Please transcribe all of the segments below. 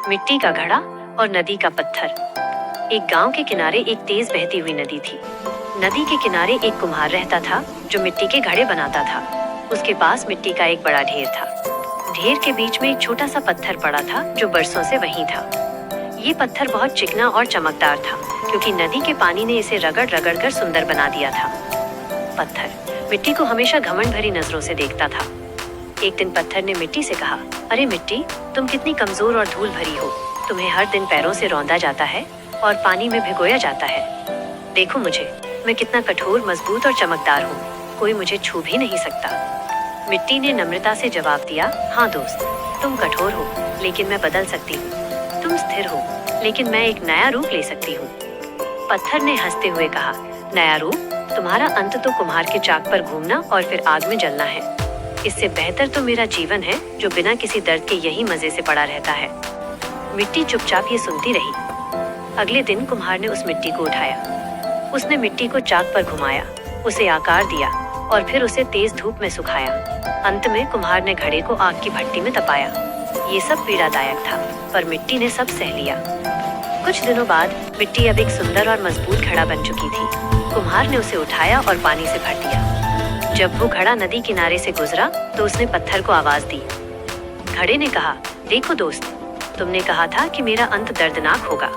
मिट्टी का घड़ा और नदी का पत्थर। एक गांव के किनारे एक तेज बहती हुई नदी थी। नदी के किनारे एक कुम्हार रहता था जो मिट्टी के घड़े बनाता था। उसके पास मिट्टी का एक बड़ा ढेर था। ढेर के बीच में एक छोटा सा पत्थर पड़ा था जो बरसों से वहीं था। ये पत्थर बहुत चिकना और चमकदार था क्योंकि नदी के पानी ने इसे रगड़ रगड़ कर सुंदर बना दिया था। पत्थर मिट्टी को हमेशा घमंड भरी नजरों से देखता था। एक दिन पत्थर ने मिट्टी से कहा, अरे मिट्टी, तुम कितनी कमजोर और धूल भरी हो। तुम्हें हर दिन पैरों से रौंदा जाता है और पानी में भिगोया जाता है। देखो मुझे, मैं कितना कठोर, मजबूत और चमकदार हूँ। कोई मुझे छू भी नहीं सकता। मिट्टी ने नम्रता से जवाब दिया, हाँ दोस्त, तुम कठोर हो लेकिन मैं बदल सकती हूँ। तुम स्थिर हो लेकिन मैं एक नया रूप ले सकती हूँ। पत्थर ने हंसते हुए कहा, नया रूप? तुम्हारा अंत तो कुम्हार के चाक पर घूमना और फिर आग में जलना है। इससे बेहतर तो मेरा जीवन है जो बिना किसी दर्द के यही मजे से पड़ा रहता है। मिट्टी चुपचाप ये सुनती रही। अगले दिन कुम्हार ने उस मिट्टी को उठाया। उसने मिट्टी को चाक पर घुमाया, उसे आकार दिया और फिर उसे तेज धूप में सुखाया। अंत में कुम्हार ने घड़े को आग की भट्टी में तपाया। ये सब पीड़ादायक था, पर मिट्टी ने सब सह लिया। कुछ दिनों बाद मिट्टी अब एक सुंदर और मजबूत घड़ा बन चुकी थी। कुम्हार ने उसे उठाया और पानी से भर दिया। जब वो घड़ा नदी किनारे से गुजरा तो उसने पत्थर को आवाज दी। घड़े ने कहा, देखो दोस्त, तुमने कहा था कि मेरा अंत दर्दनाक होगा।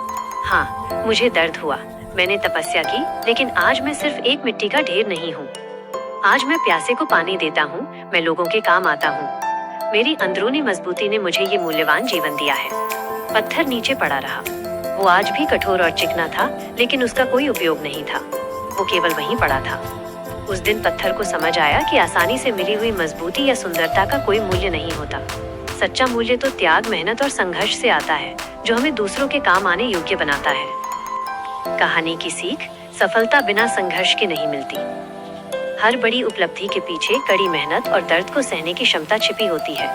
हाँ, मुझे दर्द हुआ, मैंने तपस्या की, लेकिन आज मैं सिर्फ एक मिट्टी का ढेर नहीं हूँ। आज मैं प्यासे को पानी देता हूँ, मैं लोगों के काम आता हूँ। मेरी अंदरूनी मजबूती ने मुझे ये मूल्यवान जीवन दिया है। पत्थर नीचे पड़ा रहा। वो आज भी कठोर और चिकना था, लेकिन उसका कोई उपयोग नहीं था। वो केवल वहीं पड़ा था। उस दिन पत्थर को समझ आया कि आसानी से मिली हुई मजबूती या सुंदरता का कोई मूल्य नहीं होता। सच्चा मूल्य तो त्याग, मेहनत और संघर्ष से आता है, जो हमें दूसरों के काम आने योग्य बनाता है। कहानी की सीख, सफलता बिना संघर्ष के नहीं मिलती। हर बड़ी उपलब्धि के पीछे कड़ी मेहनत और दर्द को सहने की क्षमता छिपी होती है।